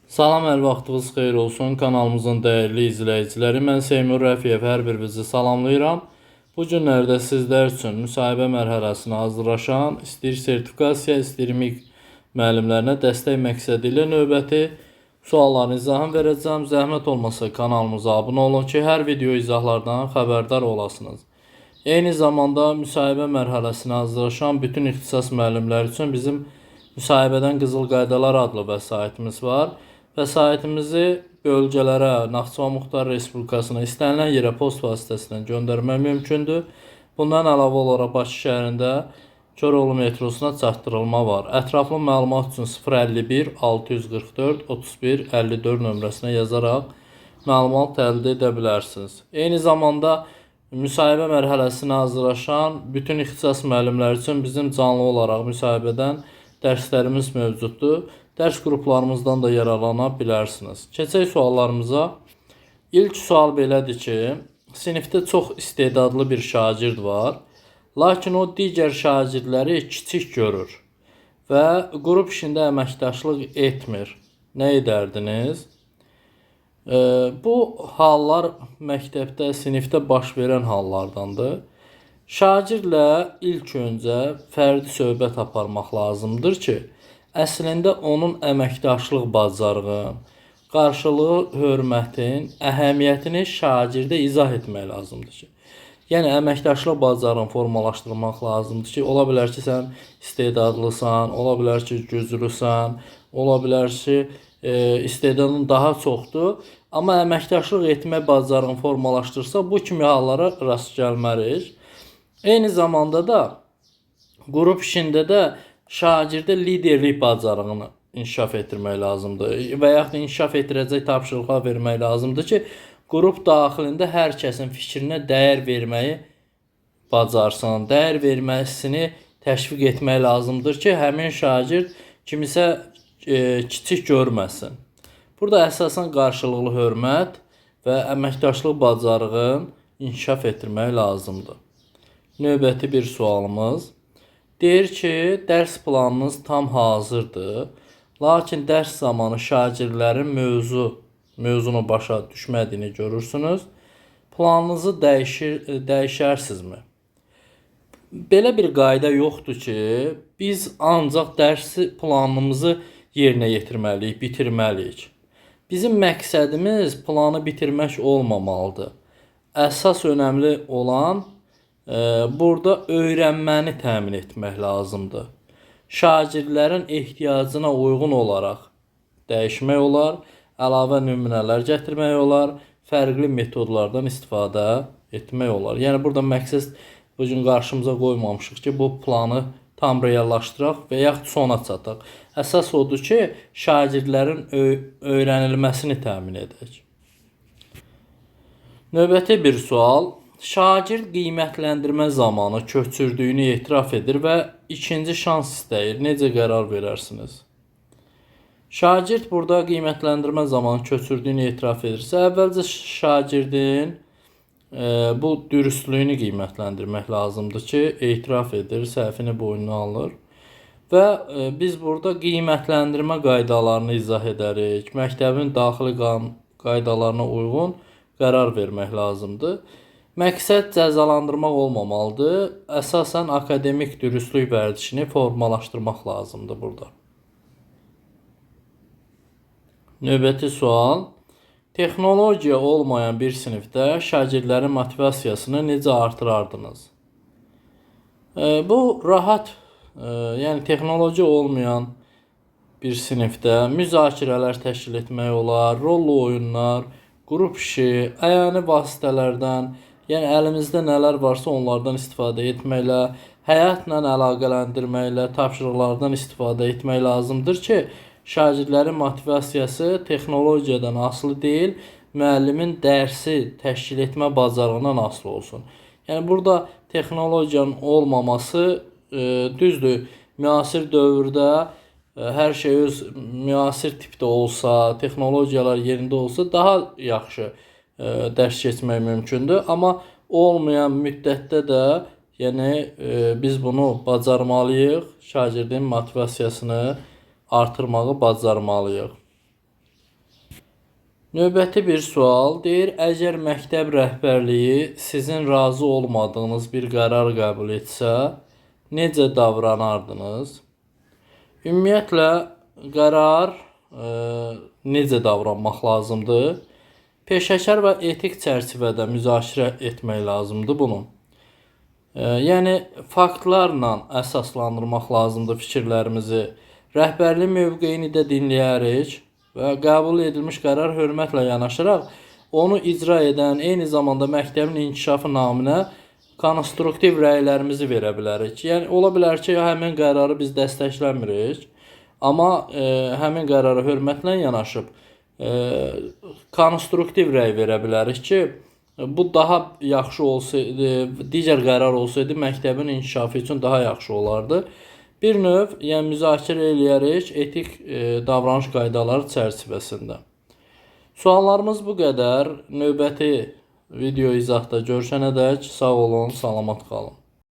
Salam, hər vaxtınız xeyir olsun. Kanalımızın dəyərli izləyiciləri, mən Seymur Rəfiyev hər birinizi salamlayıram. Bu günlərdə sizlər üçün müsahibə mərhələsinə hazırlaşan, istəyir sertifikasiya, istəyir MİQ müəllimlərinə dəstək məqsədi ilə növbəti sualların izahını verəcəm. Zəhmət olmasa kanalımıza abunə olun ki, hər video izahlardan xəbərdar olasınız. Eyni zamanda müsahibə mərhələsinə hazırlaşan bütün ixtisas müəllimləri üçün bizim Müsahibədən Qızıl Qaydalar adlı vəsaitimiz var. Vəsaitimizi bölgələrə, Naxçıvan Muxtar Respublikasına istənilən yerə post vasitəsilə göndərmək mümkündür. Bundan əlavə olaraq Bakı şəhərində Köroğlu metrosuna çatdırılma var. Ətraflı məlumat üçün 051 644 31 54 nömrəsinə yazaraq məlumat əldə edə bilərsiniz. Eyni zamanda müsahibə mərhələsinə hazırlaşan bütün ixtisas müəllimləri üçün bizim canlı olaraq müsahibədən dərslərimiz mövcuddur. Dərs qruplarımızdan da yararlana bilərsiniz. Keçək suallarımıza. İlk sual belədir ki, sinifdə çox istedadlı bir şagird var, lakin o digər şagirdləri kiçik görür və qrup işində əməkdaşlıq etmir. Nə edərdiniz? Bu hallar məktəbdə, sinifdə baş verən hallardandır. Şagirdlə ilk öncə fərdi söhbət aparmaq lazımdır ki, əslində onun əməkdaşlıq bacarığın, qarşılığı hörmətin əhəmiyyətini şagirdə izah etmək lazımdır ki, yəni əməkdaşlıq bacarığını formalaşdırmaq lazımdır ki, ola bilər ki, sən istedadlısan, ola bilər ki, güclüsən, ola bilər ki, istedadın daha çoxdur, amma əməkdaşlıq etmə bacarığını formalaşdırsa, bu kimi hallara rast gəlmərik. Eyni zamanda da qrup işində də şagirdə liderlik bacarığını inkişaf etdirmək lazımdır və yaxud da inkişaf etdirəcək tapşırıqlar vermək lazımdır ki, qrup daxilində hər kəsin fikrinə dəyər verməyi bacarsın, dəyər verməsini təşviq etmək lazımdır ki, həmin şagird kimisə kiçik görməsin. Burada əsasən qarşılıqlı hörmət və əməkdaşlıq bacarığını inkişaf etdirmək lazımdır. Növbəti bir sualımız. Deyir ki, dərs planınız tam hazırdır, lakin dərs zamanı şagirdlərin mövzunu başa düşmədiyini görürsünüz. Planınızı dəyişərsinizmi? Belə bir qayda yoxdur ki, biz ancaq dərsi planımızı yerinə yetirməliyik, bitirməliyik. Bizim məqsədimiz planı bitirmək olmamalıdır. Əsas önəmli olan burada öyrənməni təmin etmək lazımdır. Şagirdlərin ehtiyacına uyğun olaraq dəyişmək olar, əlavə nümunələr gətirmək olar, fərqli metodlardan istifadə etmək olar. Yəni burada məqsəd bu gün qarşımıza qoymamışıq ki, bu planı tam reallaşdıraq və yaxud sona çataq. Əsas odur ki, şagirdlərin öyrənilməsini təmin edək. Növbəti bir sual. Şagird qiymətləndirmə zamanı köçürdüyünü etiraf edir və ikinci şans istəyir. Necə qərar verərsiniz? Şagird burada qiymətləndirmə zamanı köçürdüyünü etiraf edirsə, əvvəlcə şagirdin bu dürüstlüyünü qiymətləndirmək lazımdır ki, etiraf edir, səhvini boynuna alır. Və biz burada qiymətləndirmə qaydalarını izah edərik. Məktəbin daxili qaydalarına uyğun qərar vermək lazımdır. Məqsəd cəzalandırmaq olmamalıdır. Əsasən akademik dürüstlük vərdişini formalaşdırmaq lazımdır burada. Növbəti sual. Texnologiya olmayan bir sinifdə şagirdlərin motivasiyasını necə artırardınız? Bu rahat, yəni texnologiya olmayan bir sinifdə müzakirələr təşkil etmək olar, rollu oyunlar, qrup işi, əyani vasitələrdən, yəni əlimizdə nələr varsa onlardan istifadə etməklə, həyatla əlaqələndirməklə, tapşırıqlardan istifadə etmək lazımdır ki, şagirdlərin motivasiyası texnologiyadan asılı deyil, müəllimin dərsi təşkil etmə bacarığından asılı olsun. Yəni burada texnologiyanın olmaması düzdür. Müasir dövrdə hər şey öz müasir tipdə olsa, texnologiyalar yerində olsa daha yaxşı dərs keçmək mümkündür. Amma olmayan müddətdə də yəni biz bunu bacarmalıyıq, şagirdin motivasiyasını artırmağı bacarmalıyıq. Növbəti bir sual deyir, əgər məktəb rəhbərliyi sizin razı olmadığınız bir qərar qəbul etsə, necə davranardınız? Ümumiyyətlə, qərar necə davranmaq lazımdır? Peşəkar və etik çərçivədə müzakirə etmək lazımdır bunu. Yəni, faktlarla əsaslandırmaq lazımdır fikirlərimizi. Rəhbərlik mövqeyini də dinləyərik və qəbul edilmiş qərar hörmətlə yanaşaraq onu icra edən, eyni zamanda məktəbin inkişafı naminə konstruktiv rəylərimizi verə bilərik. Yəni, ola bilər ki, həmin qərarı biz dəstəkləmirik, amma həmin qərara hörmətlə yanaşıb konstruktiv rəy verə bilərik ki, bu daha yaxşı olsaydı, digər qərar olsaydı məktəbin inkişafı üçün daha yaxşı olardı. Bir növ, yəni müzakirə eləyərik etik davranış qaydaları çərçivəsində. Suallarımız bu qədər. Növbəti video izahda görüşənədək sağ olun, salamat qalın.